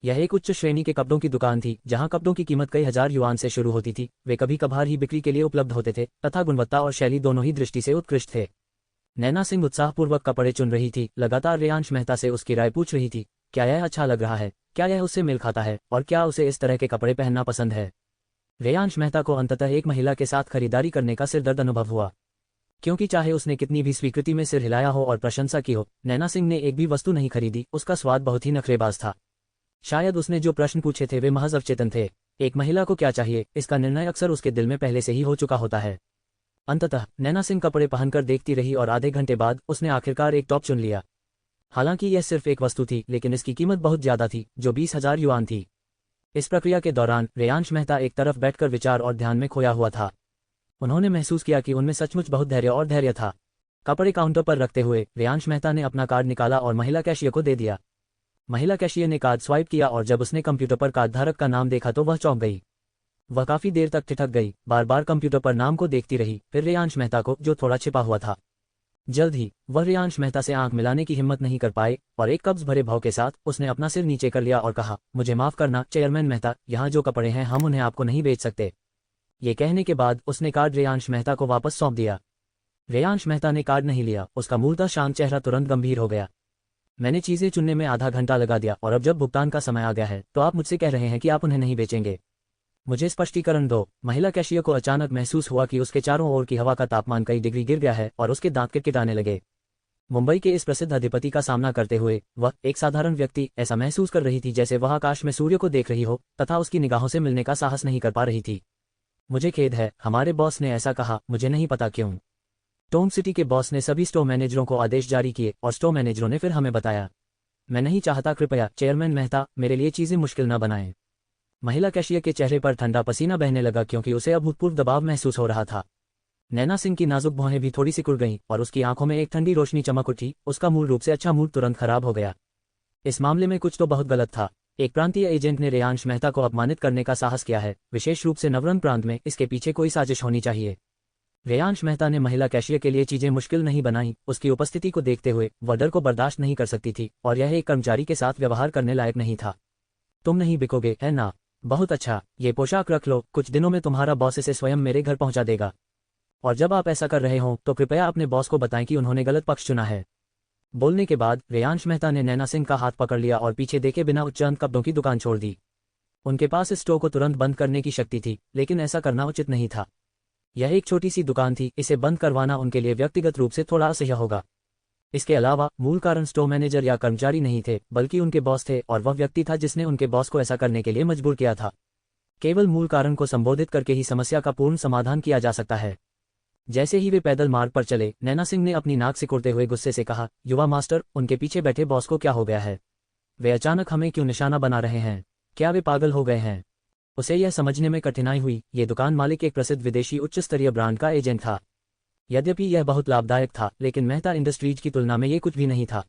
यह एक उच्च श्रेणी के कपड़ों की दुकान थी जहां कपड़ों की कीमत कई हजार युआन से शुरू होती थी। वे कभी कभार ही बिक्री के लिए उपलब्ध होते थे तथा गुणवत्ता और शैली दोनों ही दृष्टि से उत्कृष्ट थे। नैना सिंह उत्साहपूर्वक कपड़े चुन रही थी, लगातार रेयांश मेहता से उसकी राय पूछ रही थी। क्या यह अच्छा लग रहा है, क्या यह उससे मेल खाता है और क्या उसे इस तरह के कपड़े पहनना पसंद है। रेयांश मेहता को अंततः एक महिला के साथ खरीदारी करने का सिरदर्द अनुभव हुआ, क्योंकि चाहे उसने कितनी भी स्वीकृति में सिर हिलाया हो और प्रशंसा की हो, नैना सिंह ने एक भी वस्तु नहीं खरीदी। उसका स्वाद बहुत ही नखरेबाज था। शायद उसने जो प्रश्न पूछे थे वे महज अवचेतन थे। एक महिला को क्या चाहिए, इसका निर्णय अक्सर उसके दिल में पहले से ही हो चुका होता है। अंततः नैना सिंह कपड़े पहनकर देखती रही और आधे घंटे बाद उसने आखिरकार एक टॉप चुन लिया। हालांकि यह सिर्फ एक वस्तु थी, लेकिन इसकी कीमत बहुत ज्यादा थी, जो 20,000 युआन थी। इस प्रक्रिया के दौरान रेयांश मेहता एक तरफ बैठकर विचार और ध्यान में खोया हुआ था। उन्होंने महसूस किया कि उनमें सचमुच बहुत धैर्य था। कपड़े काउंटर पर रखते हुए रेयांश मेहता ने अपना कार्ड निकाला और महिला कैशियर को दे दिया। महिला कैशियर ने कार्ड स्वाइप किया और जब उसने कंप्यूटर पर कार्ड धारक का नाम देखा तो वह चौंक गई। वह काफी देर तक ठिठक गई, बार बार कंप्यूटर पर नाम को देखती रही, फिर रेयांश मेहता को, जो थोड़ा छिपा हुआ था। जल्द ही वह रेयांश मेहता से आंख मिलाने की हिम्मत नहीं कर पाए और एक कब्ज भरे भाव के साथ उसने अपना सिर नीचे कर लिया और कहा, मुझे माफ करना चेयरमैन मेहता, यहाँ जो कपड़े हैं हम उन्हें आपको नहीं बेच सकते। ये कहने के बाद उसने कार्ड रेयांश मेहता को वापस सौंप दिया। रेयांश मेहता ने कार्ड नहीं लिया। उसका मूलतः शांत चेहरा तुरंत गंभीर हो गया। मैंने चीजें चुनने में आधा घंटा लगा दिया और अब जब भुगतान का समय आ गया है तो आप मुझसे कह रहे हैं कि आप उन्हें नहीं बेचेंगे। मुझे स्पष्टीकरण दो। महिला कैशियर को अचानक महसूस हुआ कि उसके चारों ओर की हवा का तापमान कई डिग्री गिर गया है और उसके दांत किटकिटाने लगे। मुंबई के इस प्रसिद्ध अधिपति का सामना करते हुए वह, एक साधारण व्यक्ति, ऐसा महसूस कर रही थी जैसे वह आकाश में सूर्य को देख रही हो तथा उसकी निगाहों से मिलने का साहस नहीं कर पा रही थी। मुझे खेद है, हमारे बॉस ने ऐसा कहा, मुझे नहीं पता क्यों। टोम सिटी के बॉस ने सभी स्टोर मैनेजरों को आदेश जारी किए और स्टोर मैनेजरों ने फिर हमें बताया। मैं नहीं चाहता, कृपया चेयरमैन मेहता मेरे लिए चीजें मुश्किल न बनाएं। महिला कैशियर के चेहरे पर ठंडा पसीना बहने लगा क्योंकि उसे अभूतपूर्व दबाव महसूस हो रहा था। नैना सिंह की नाजुक भौहें भी थोड़ी सिकुड़ गईं और उसकी आंखों में एक ठंडी रोशनी चमक उठी। उसका मूल रूप से अच्छा मूड तुरंत खराब हो गया। इस मामले में कुछ तो बहुत गलत था। एक प्रांतीय एजेंट ने रेयांश मेहता को अपमानित करने का साहस किया है, विशेष रूप से नवरन प्रांत में। इसके पीछे कोई साजिश होनी चाहिए। रेयांश मेहता ने महिला कैशियर के लिए चीजें मुश्किल नहीं बनाई। उसकी उपस्थिति को देखते हुए वह डर को बर्दाश्त नहीं कर सकती थी और यह एक कर्मचारी के साथ व्यवहार करने लायक नहीं था। तुम नहीं बिकोगे, है ना? बहुत अच्छा, ये पोशाक रख लो, कुछ दिनों में तुम्हारा बॉस इसे स्वयं मेरे घर पहुंचा देगा। और जब आप ऐसा कर रहे हो तो कृपया अपने बॉस को बताएं कि उन्होंने गलत पक्ष चुना है। बोलने के बाद रेयांश मेहता ने नैना सिंह का हाथ पकड़ लिया और पीछे देखे बिना उच्चांत कपड़ों की दुकान छोड़ दी। उनके पास इस स्टोर को तुरंत बंद करने की शक्ति थी, लेकिन ऐसा करना उचित नहीं था। यह एक छोटी सी दुकान थी, इसे बंद करवाना उनके लिए व्यक्तिगत रूप से थोड़ा असह्य होगा। इसके अलावा मूल कारण स्टोर मैनेजर या कर्मचारी नहीं थे, बल्कि उनके बॉस थे और वह व्यक्ति था जिसने उनके बॉस को ऐसा करने के लिए मजबूर किया था। केवल मूल कारण को संबोधित करके ही समस्या का पूर्ण समाधान किया जा सकता है। जैसे ही वे पैदल मार्ग पर चले, नैना सिंह ने अपनी नाक सिकुड़ते हुए गुस्से से कहा, युवा मास्टर, उनके पीछे बैठे बॉस को क्या हो गया है? वे अचानक हमें क्यों निशाना बना रहे हैं? क्या वे पागल हो गए हैं? उसे यह समझने में कठिनाई हुई। ये दुकान मालिक एक प्रसिद्ध विदेशी उच्च स्तरीय ब्रांड का एजेंट था। यद्यपि यह बहुत लाभदायक था, लेकिन मेहता इंडस्ट्रीज की तुलना में ये कुछ भी नहीं था।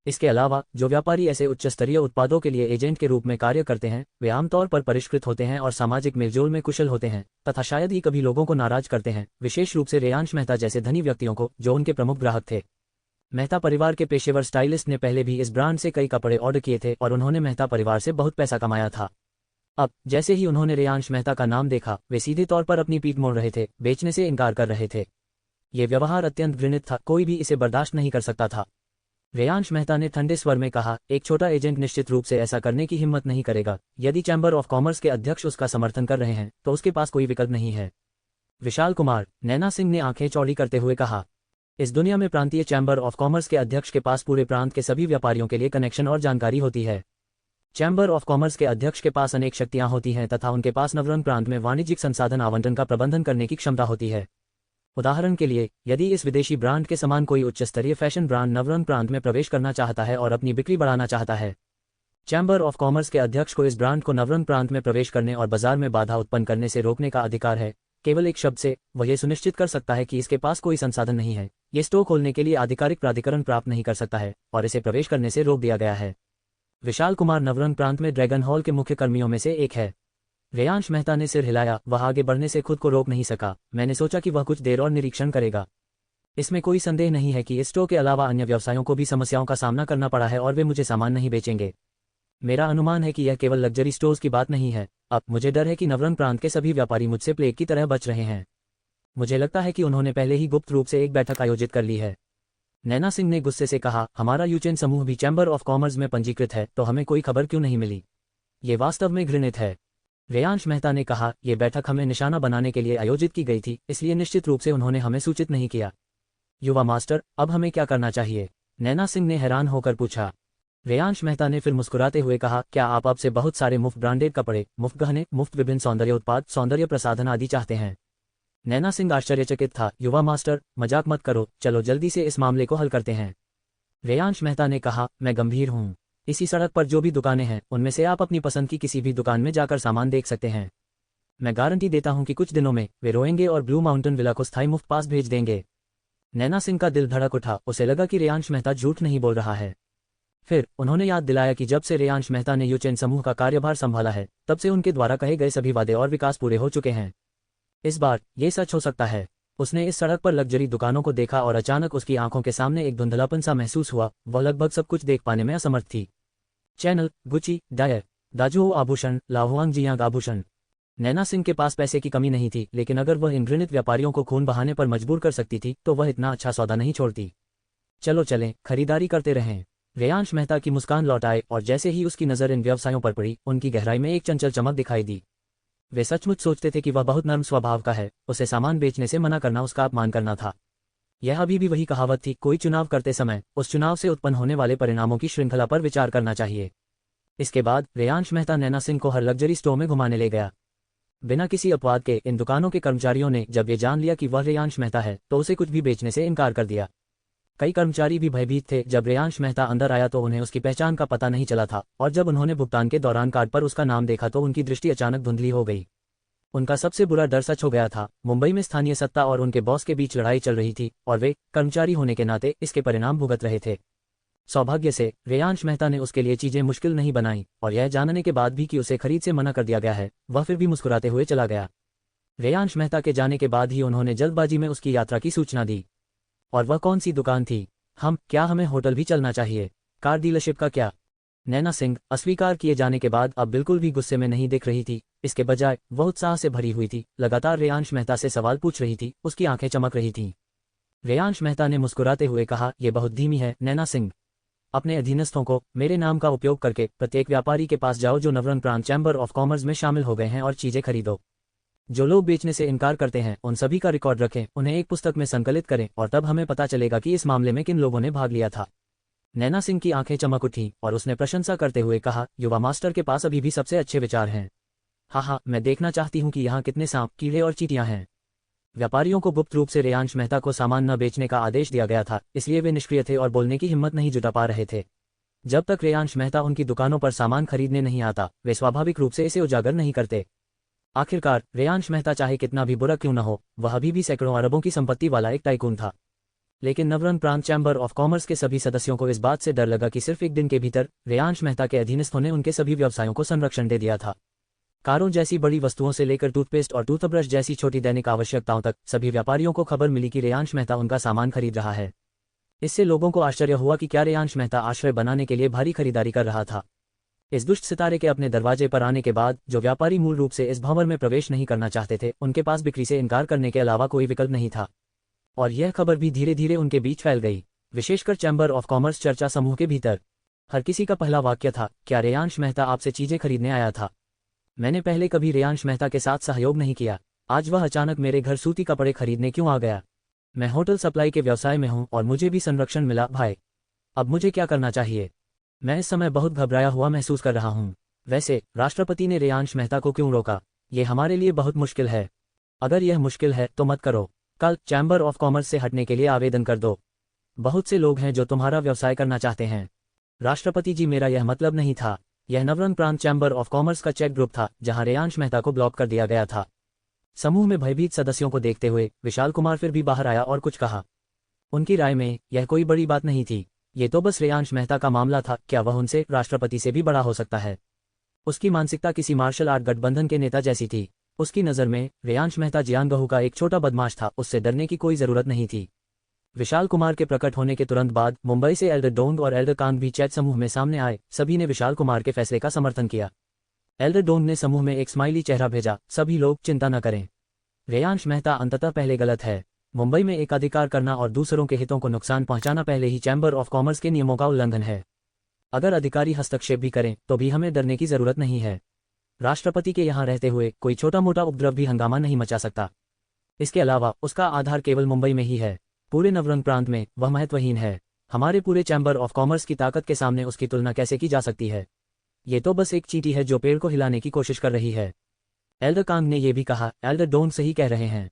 इसके अलावा जो व्यापारी ऐसे उच्च स्तरीय उत्पादों के लिए एजेंट के रूप में कार्य करते हैं, वे आमतौर पर परिष्कृत होते हैं और सामाजिक मेलजोल में कुशल होते हैं तथा शायद ही कभी लोगों को नाराज करते हैं, विशेष रूप से रेयांश मेहता जैसे धनी व्यक्तियों को, जो उनके प्रमुख ग्राहक थे। मेहता परिवार के पेशेवर स्टाइलिस्ट ने पहले भी इस ब्रांड से कई कपड़े ऑर्डर किए थे और उन्होंने मेहता परिवार से बहुत पैसा कमाया था। अब जैसे ही उन्होंने रेयांश मेहता का नाम देखा, वे सीधे तौर पर अपनी पीठ मोड़ रहे थे, बेचने से इनकार कर रहे थे। ये व्यवहार अत्यंत घृणित था, कोई भी इसे बर्दाश्त नहीं कर सकता था। रेयांश मेहता ने ठंडे स्वर में कहा, एक छोटा एजेंट निश्चित रूप से ऐसा करने की हिम्मत नहीं करेगा। यदि चैम्बर ऑफ कॉमर्स के अध्यक्ष उसका समर्थन कर रहे हैं तो उसके पास कोई विकल्प नहीं है। विशाल कुमार, नैना सिंह ने आंखें चौड़ी करते हुए कहा, इस दुनिया में प्रांतीय चैम्बर ऑफ कॉमर्स के अध्यक्ष के पास पूरे प्रांत के सभी व्यापारियों के लिए कनेक्शन और जानकारी होती है। चैम्बर ऑफ कॉमर्स के अध्यक्ष के पास अनेक शक्तियां होती हैं तथा उनके पास नवरंग प्रांत में वाणिज्यिक संसाधन आवंटन का प्रबंधन करने की क्षमता होती है। उदाहरण के लिए, यदि इस विदेशी ब्रांड के समान कोई उच्च स्तरीय फैशन ब्रांड नवरंग प्रांत में प्रवेश करना चाहता है और अपनी बिक्री बढ़ाना चाहता है, चैम्बर ऑफ कॉमर्स के अध्यक्ष को इस ब्रांड को नवरंग प्रांत में प्रवेश करने और बाजार में बाधा उत्पन्न करने से रोकने का अधिकार है। केवल एक शब्द से वह ये सुनिश्चित कर सकता है कि इसके पास कोई संसाधन नहीं है, ये स्टोर खोलने के लिए आधिकारिक प्राधिकरण प्राप्त नहीं कर सकता है और इसे प्रवेश करने से रोक दिया गया है। विशाल कुमार नवरंग प्रांत में ड्रैगन हॉल के मुख्य कर्मियों में से एक है। रेयांश मेहता ने सिर हिलाया, वह आगे बढ़ने से खुद को रोक नहीं सका। मैंने सोचा कि वह कुछ देर और निरीक्षण करेगा। इसमें कोई संदेह नहीं है कि इस स्टोर के अलावा अन्य व्यवसायों को भी समस्याओं का सामना करना पड़ा है और वे मुझे सामान नहीं बेचेंगे। मेरा अनुमान है कि यह केवल लग्जरी स्टोर्स की बात नहीं है। अब मुझे डर है कि नवरंग प्रांत के सभी व्यापारी मुझसे प्लेग की तरह बच रहे हैं। मुझे लगता है कि उन्होंने पहले ही गुप्त रूप से एक बैठक आयोजित कर ली है। नैना सिंह ने गुस्से से कहा, हमारा यूचेन समूह भी चैम्बर ऑफ कॉमर्स में पंजीकृत है, तो हमें कोई खबर क्यों नहीं मिली? ये वास्तव में घृणित है। रेयांश मेहता ने कहा, यह बैठक हमें निशाना बनाने के लिए आयोजित की गई थी, इसलिए निश्चित रूप से उन्होंने हमें सूचित नहीं किया। युवा मास्टर, अब हमें क्या करना चाहिए? नैना सिंह ने हैरान होकर पूछा। रेयांश मेहता ने फिर मुस्कुराते हुए कहा, क्या आप अब से बहुत सारे मुफ्त ब्रांडेड कपड़े, मुफ्त गहने, मुफ्त विभिन्न सौंदर्य उत्पाद, सौंदर्य प्रसाधन आदि चाहते हैं? नैना सिंह आश्चर्यचकित था। युवा मास्टर, मजाक मत करो, चलो जल्दी से इस मामले को हल करते हैं। रेयांश मेहता ने कहा, मैं गंभीर हूँ। इसी सड़क पर जो भी दुकानें हैं, उनमें से आप अपनी पसंद की किसी भी दुकान में जाकर सामान देख सकते हैं। मैं गारंटी देता हूं कि कुछ दिनों में वे रोएंगे और ब्लू माउंटेन विला को स्थायी मुफ्त पास भेज देंगे। नैना सिंह का दिल धड़क उठा, उसे लगा कि रेयांश मेहता झूठ नहीं बोल रहा है। फिर उन्होंने याद दिलाया कि जब से रेयांश मेहता ने यूचेन समूह का कार्यभार संभाला है, तब से उनके द्वारा कहे गए सभी वादे और विकास पूरे हो चुके हैं। इस बार ये सच हो सकता है। उसने इस सड़क पर लग्जरी दुकानों को देखा और अचानक उसकी आंखों के सामने एक धुंधलापन सा महसूस हुआ। वह लगभग सब कुछ देख पाने में असमर्थ थी। चैनल, गुची, डायर, दाजुओ आभूषण, लाहुआंग जियांग आभूषण। नैना सिंह के पास पैसे की कमी नहीं थी, लेकिन अगर वह इन घृणित व्यापारियों को खून बहाने पर मजबूर कर सकती थी, तो वह इतना अच्छा सौदा नहीं छोड़ती। चलो चलें, खरीदारी करते रहें। रेयांश मेहता की मुस्कान लौट आए और जैसे ही उसकी नज़र इन व्यवसायों पर पड़ी, उनकी गहराई में एक चंचल चमक दिखाई दी। वे सचमुच सोचते थे कि वह बहुत नर्म स्वभाव का है, उसे सामान बेचने से मना करना उसका अपमान करना था। यह अभी भी वही कहावत थी, कोई चुनाव करते समय उस चुनाव से उत्पन्न होने वाले परिणामों की श्रृंखला पर विचार करना चाहिए। इसके बाद रेयांश मेहता नैना सिंह को हर लग्जरी स्टोर में घुमाने ले गया। बिना किसी अपवाद के इन दुकानों के कर्मचारियों ने जब ये जान लिया कि वह रेयांश मेहता है, तो उसे कुछ भी बेचने से इनकार कर दिया। कई कर्मचारी भी भयभीत थे। जब रेयांश मेहता अंदर आया तो उन्हें उसकी पहचान का पता नहीं चला था, और जब उन्होंने भुगतान के दौरान कार्ड पर उसका नाम देखा तो उनकी दृष्टि अचानक धुंधली हो गई। उनका सबसे बुरा डर सच हो गया था। मुंबई में स्थानीय सत्ता और उनके बॉस के बीच लड़ाई चल रही थी, और वे कर्मचारी होने के नाते इसके परिणाम भुगत रहे थे। सौभाग्य से रेयांश मेहता ने उसके लिए चीजें मुश्किल नहीं बनाई, और यह जानने के बाद भी कि उसे खरीद से मना कर दिया गया है, वह फिर भी मुस्कुराते हुए चला गया। रेयांश मेहता के जाने के बाद ही उन्होंने जल्दबाजी में उसकी यात्रा की सूचना दी। और वह कौन सी दुकान थी? क्या हमें होटल भी चलना चाहिए? कार डीलरशिप का क्या? नैना सिंह अस्वीकार किए जाने के बाद अब बिल्कुल भी गुस्से में नहीं दिख रही थी। इसके बजाय वह उत्साह से भरी हुई थी, लगातार रेयांश मेहता से सवाल पूछ रही थी, उसकी आंखें चमक रही थीं। रेयांश मेहता ने मुस्कुराते हुए कहा, यह बहुत धीमी है नैना सिंह। अपने अधीनस्थों को मेरे नाम का उपयोग करके प्रत्येक व्यापारी के पास जाओ जो नवरंग प्रांत चैम्बर ऑफ कॉमर्स में शामिल हो गए हैं, और चीजें खरीदो। जो लोग बेचने से इनकार करते हैं, उन सभी का रिकॉर्ड रखें, उन्हें एक पुस्तक में संकलित करें, और तब हमें पता चलेगा कि इस मामले में किन लोगों ने भाग लिया था। नैना सिंह की आंखें चमक उठीं और उसने प्रशंसा करते हुए कहा, युवा मास्टर के पास अभी भी सबसे अच्छे विचार हैं। हाँ, मैं देखना चाहती हूँ कि यहाँ कितने सांप, कीड़े और चींटियां हैं। व्यापारियों को गुप्त रूप से रेयांश मेहता को सामान न बेचने का आदेश दिया गया था, इसलिए वे निष्क्रिय थे और बोलने की हिम्मत नहीं जुटा पा रहे थे। जब तक रेयांश मेहता उनकी दुकानों पर सामान खरीदने नहीं आता, वे स्वाभाविक रूप से इसे उजागर नहीं करते। आखिरकार रेयांश मेहता चाहे कितना भी बुरा क्यों न हो, वह अभी भी सैकड़ों अरबों की संपत्ति वाला एक टाइकून था। लेकिन नवरंग प्रांत चैम्बर ऑफ कॉमर्स के सभी सदस्यों को इस बात से डर लगा कि सिर्फ एक दिन के भीतर रेयांश मेहता के अधीनस्थों ने उनके सभी व्यवसायों को संरक्षण दे दिया था। कारों जैसी बड़ी वस्तुओं से लेकर टूथपेस्ट और टूथब्रश जैसी छोटी दैनिक आवश्यकताओं तक सभी व्यापारियों को खबर मिली कि रेयांश मेहता उनका सामान खरीद रहा है। इससे लोगों को आश्चर्य हुआ कि क्या रेयांश मेहता आश्रय बनाने के लिए भारी खरीदारी कर रहा था। इस दुष्ट सितारे के अपने दरवाजे पर आने के बाद जो व्यापारी मूल रूप से इस भंवर में प्रवेश नहीं करना चाहते थे, उनके पास बिक्री से इनकार करने के अलावा कोई विकल्प नहीं था। और यह खबर भी धीरे धीरे उनके बीच फैल गई, विशेषकर चैम्बर ऑफ कॉमर्स चर्चा समूह के भीतर। हर किसी का पहला वाक्य था, क्या रेयांश मेहता आपसे चीजें खरीदने आया था? मैंने पहले कभी रेयांश मेहता के साथ सहयोग नहीं किया, आज वह अचानक मेरे घर सूती कपड़े खरीदने क्यों आ गया? मैं होटल सप्लाई के व्यवसाय में हूं और मुझे भी संरक्षण मिला भाई। अब मुझे क्या करना चाहिए? मैं इस समय बहुत घबराया हुआ महसूस कर रहा हूं। वैसे राष्ट्रपति ने रेयांश मेहता को क्यों रोका? ये हमारे लिए बहुत मुश्किल है। अगर यह मुश्किल है तो मत करो। कल चैम्बर ऑफ कॉमर्स से हटने के लिए आवेदन कर दो। बहुत से लोग हैं जो तुम्हारा व्यवसाय करना चाहते हैं। राष्ट्रपति जी, मेरा यह मतलब नहीं था। यह नवरंग प्रांत चैम्बर ऑफ कॉमर्स का चैट ग्रुप था जहां रेयांश मेहता को ब्लॉक कर दिया गया था। समूह में भयभीत सदस्यों को देखते हुए विशाल कुमार फिर भी बाहर आया और कुछ कहा। उनकी राय में यह कोई बड़ी बात नहीं थी, ये तो बस रेयांश मेहता का मामला था। क्या वह उनसे, राष्ट्रपति से भी बड़ा हो सकता है? उसकी मानसिकता किसी मार्शल आर्ट गठबंधन के नेता जैसी थी। उसकी नज़र में रेयांश मेहता जियांगहू का एक छोटा बदमाश था, उससे डरने की कोई जरूरत नहीं थी। विशाल कुमार के प्रकट होने के तुरंत बाद मुंबई से एल्डर डोंग और एल्डर कांग भी चैट समूह में सामने आए। सभी ने विशाल कुमार के फैसले का समर्थन किया। एल्डर डोंग ने समूह में एक स्माइली चेहरा भेजा, सभी लोग चिंता न करें। रेयांश मेहता अंततः पहले गलत है। मुंबई में एकाधिकार करना और दूसरों के हितों को नुकसान पहुंचाना पहले ही चैम्बर ऑफ कॉमर्स के नियमों का उल्लंघन है। अगर अधिकारी हस्तक्षेप भी करें तो भी हमें डरने की जरूरत नहीं है। राष्ट्रपति के यहाँ रहते हुए कोई छोटा मोटा उपद्रव भी हंगामा नहीं मचा सकता। इसके अलावा उसका आधार केवल मुंबई में ही है। पूरे नवरंग प्रांत में वह महत्वहीन है। हमारे पूरे चैम्बर ऑफ कॉमर्स की ताकत के सामने उसकी तुलना कैसे की जा सकती है। ये तो बस एक चींटी है जो पेड़ को हिलाने की कोशिश कर रही है। एल्डर कांग ने यह भी कहा, एल्डर डोंग सही कह रहे हैं।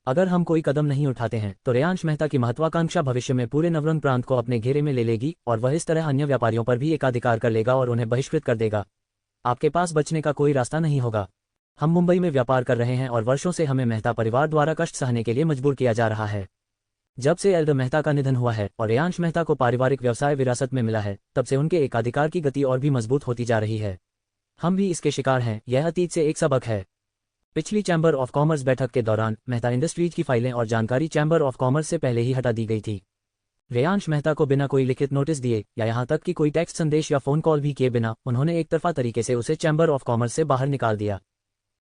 अगर हम कोई कदम नहीं उठाते हैं तो रेयांश मेहता की महत्वाकांक्षा भविष्य में पूरे नवरंग प्रांत को अपने घेरे में ले लेगी और वह इस तरह अन्य व्यापारियों पर भी एकाधिकार कर लेगा और उन्हें बहिष्कृत कर देगा। आपके पास बचने का कोई रास्ता नहीं होगा। हम मुंबई में व्यापार कर रहे हैं और वर्षों से हमें मेहता परिवार द्वारा कष्ट सहने के लिए मजबूर किया जा रहा है। जब से एल्डर मेहता का निधन हुआ है और रेयांश मेहता को पारिवारिक व्यवसाय विरासत में मिला है, तब से उनके एकाधिकार की गति और भी मजबूत होती जा रही है। हम भी इसके शिकार हैं। यह अतीत से एक सबक है। पिछली चैम्बर ऑफ कॉमर्स बैठक के दौरान मेहता इंडस्ट्रीज की फाइलें और जानकारी चैम्बर ऑफ कॉमर्स से पहले ही हटा दी गई थी। रेयांश मेहता को बिना कोई लिखित नोटिस दिए या यहां तक कि कोई टेक्स्ट संदेश या फोन कॉल भी किए बिना उन्होंने एक तरफा तरीके से उसे चैम्बर ऑफ कॉमर्स से बाहर निकाल दिया।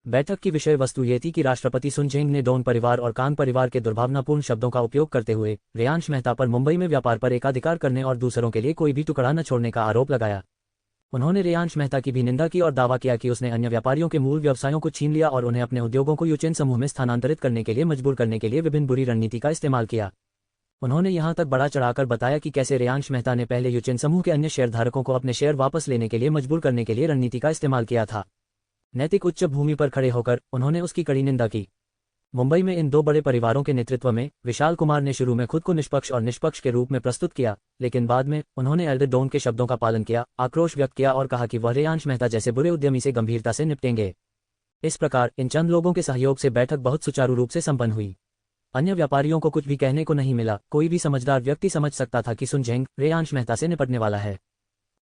बैठक की विषय वस्तु ये थी कि राष्ट्रपति सुन चेंग ने डोन परिवार और कांग परिवार के दुर्भावनापूर्ण शब्दों का उपयोग करते हुए रेयांश मेहता पर मुंबई में व्यापार पर एकाधिकार करने और दूसरों के लिए कोई भी टुकड़ा न छोड़ने का आरोप लगाया। उन्होंने रेयांश मेहता की भी निंदा की और दावा किया कि उसने अन्य व्यापारियों के मूल व्यवसायों को छीन लिया और उन्हें अपने उद्योगों को यूचेन समूह में स्थानांतरित करने के लिए मजबूर करने के लिए विभिन्न बुरी रणनीति का इस्तेमाल किया। उन्होंने यहां तक बड़ा चढ़ाकर बताया कि कैसे रेयांश मेहता ने पहले यूचेन समूह के अन्य शेयरधारकों को अपने शेयर वापस लेने के लिए मजबूर करने के लिए रणनीति का इस्तेमाल किया था। नैतिक उच्च भूमि पर खड़े होकर उन्होंने उसकी कड़ी निंदा की। मुंबई में इन दो बड़े परिवारों के नेतृत्व में विशाल कुमार ने शुरू में खुद को निष्पक्ष के रूप में प्रस्तुत किया, लेकिन बाद में उन्होंने एल्डर डोंग के शब्दों का पालन किया, आक्रोश व्यक्त किया और कहा कि वह रेयांश मेहता जैसे बुरे उद्यमी से गंभीरता से निपटेंगे। इस प्रकार इन चंद लोगों के सहयोग से बैठक बहुत सुचारू रूप से संपन्न हुई। अन्य व्यापारियों को कुछ भी कहने को नहीं मिला। कोई भी समझदार व्यक्ति समझ सकता था कि सुन चेंग रेयांश मेहता से निपटने वाला है।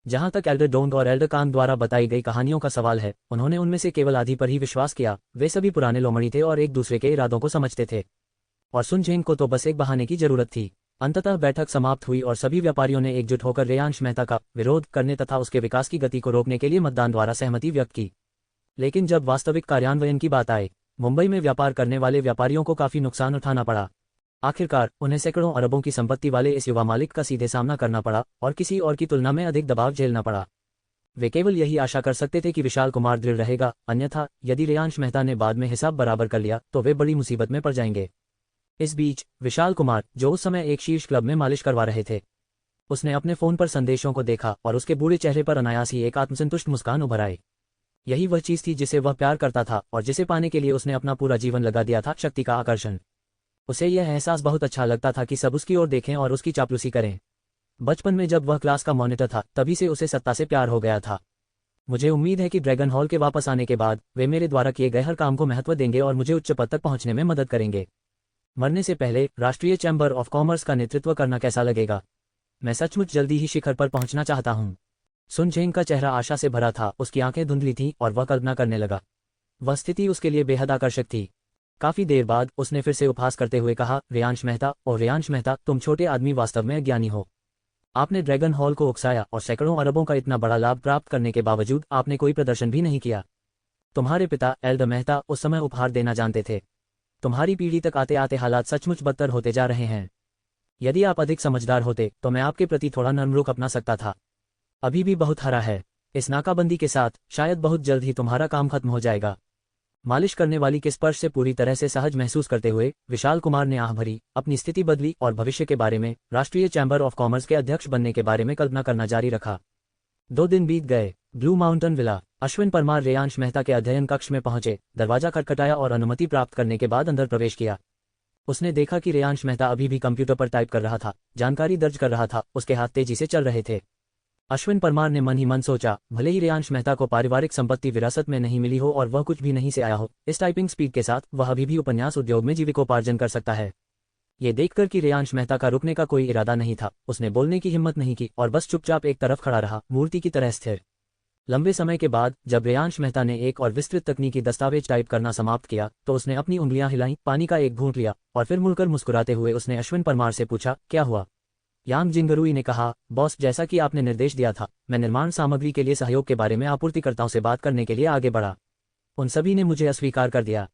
जहां तक एल्डर डोंग और एल्डर कांग द्वारा बताई गई कहानियों का सवाल है, उन्होंने उनमें से केवल आधी पर ही विश्वास किया। वे सभी पुराने लोमड़ी थे और एक दूसरे के इरादों को समझते थे, और सुन चेंग को तो बस एक बहाने की जरूरत थी। अंततः बैठक समाप्त हुई और सभी व्यापारियों ने एकजुट होकर रेयांश मेहता का विरोध करने तथा उसके विकास की गति को रोकने के लिए मतदान द्वारा सहमति व्यक्त की। लेकिन जब वास्तविक कार्यान्वयन की बात आए, मुंबई में व्यापार करने वाले व्यापारियों को काफी नुकसान उठाना पड़ा। आखिरकार उन्हें सैकड़ों अरबों की संपत्ति वाले इस युवा मालिक का सीधे सामना करना पड़ा और किसी और की तुलना में अधिक दबाव झेलना पड़ा। वे केवल यही आशा कर सकते थे कि विशाल कुमार दृढ़ रहेगा, अन्यथा यदि रेयांश मेहता ने बाद में हिसाब बराबर कर लिया तो वे बड़ी मुसीबत में पड़ जाएंगे। इस बीच विशाल कुमार, जो उस समय एक शीर्ष क्लब में मालिश करवा रहे थे, उसने अपने फोन पर संदेशों को देखा और उसके बूढ़े चेहरे पर अनायास ही एक आत्मसंतुष्ट मुस्कान उभर आई। यही वह चीज थी जिसे वह प्यार करता था और जिसे पाने के लिए उसने अपना पूरा जीवन लगा दिया था, शक्ति का आकर्षण। उसे यह एहसास बहुत अच्छा लगता था कि सब उसकी ओर देखें और उसकी चापलूसी करें। बचपन में जब वह क्लास का मॉनिटर था, तभी से उसे सत्ता से प्यार हो गया था। मुझे उम्मीद है कि ड्रैगन हॉल के वापस आने के बाद वे मेरे द्वारा किए गए हर काम को महत्व देंगे और मुझे उच्च पद तक पहुंचने में मदद करेंगे। मरने से पहले राष्ट्रीय चैम्बर ऑफ कॉमर्स का नेतृत्व करना कैसा लगेगा? मैं सचमुच जल्दी ही शिखर पर पहुंचना चाहता हूं। सुन चेंग का चेहरा आशा से भरा था, उसकी आंखें धुंधली थीं और वह कल्पना करने लगा। वह स्थिति उसके लिए बेहद आकर्षक थी। काफी देर बाद उसने फिर से उपहास करते हुए कहा, रेयांश मेहता, और रेयांश मेहता, तुम छोटे आदमी वास्तव में अज्ञानी हो। आपने ड्रैगन हॉल को उकसाया और सैकड़ों अरबों का इतना बड़ा लाभ प्राप्त करने के बावजूद आपने कोई प्रदर्शन भी नहीं किया। तुम्हारे पिता एल्डर मेहता उस समय उपहार देना जानते थे। तुम्हारी पीढ़ी तक आते आते हालात सचमुच बदतर होते जा रहे हैं। यदि आप अधिक समझदार होते तो मैं आपके प्रति थोड़ा नर्म रुख अपना सकता था। अभी भी बहुत हरा है। इस नाकाबंदी के साथ शायद बहुत जल्द ही तुम्हारा काम खत्म हो जाएगा। मालिश करने वाली के स्पर्श से पूरी तरह से सहज महसूस करते हुए विशाल कुमार ने आह भरी, अपनी स्थिति बदली और भविष्य के बारे में, राष्ट्रीय चैम्बर ऑफ कॉमर्स के अध्यक्ष बनने के बारे में कल्पना करना जारी रखा। 2 दिन बीत गए। Blue mountain villa. Ashwin Parmar Reyansh Mehta के अध्ययन कक्ष में पहुंचे, दरवाजा खटखटाया और अनुमति प्राप्त करने के बाद अंदर प्रवेश किया। उसने देखा कि रेयांश मेहता अभी भी कंप्यूटर पर टाइप कर रहा था, जानकारी दर्ज कर रहा था, उसके हाथ तेजी से चल रहे थे। अश्विन परमार ने मन ही मन सोचा, भले ही रेयांश मेहता को पारिवारिक संपत्ति विरासत में नहीं मिली हो और वह कुछ भी नहीं से आया हो, इस टाइपिंग स्पीड के साथ वह अभी भी उपन्यास उद्योग में जीविकोपार्जन कर सकता है। ये देखकर कि रेयांश मेहता का रुकने का कोई इरादा नहीं था, उसने बोलने की हिम्मत नहीं की और बस चुपचाप एक तरफ खड़ा रहा, मूर्ति की तरह स्थिर। लंबे समय के बाद जब रेयांश मेहता ने एक और विस्तृत तकनीकी दस्तावेज टाइप करना समाप्त किया तो उसने अपनी उंगलियां हिलाईं, पानी का एक घूंट लिया और फिर मुड़कर मुस्कुराते हुए उसने अश्विन परमार से पूछा, क्या हुआ? यांग जिंगरुई ने कहा, बॉस, जैसा कि आपने निर्देश दिया था, मैं निर्माण सामग्री के लिए सहयोग के बारे में आपूर्तिकर्ताओं से बात करने के लिए आगे बढ़ा। उन सभी ने मुझे अस्वीकार कर दिया।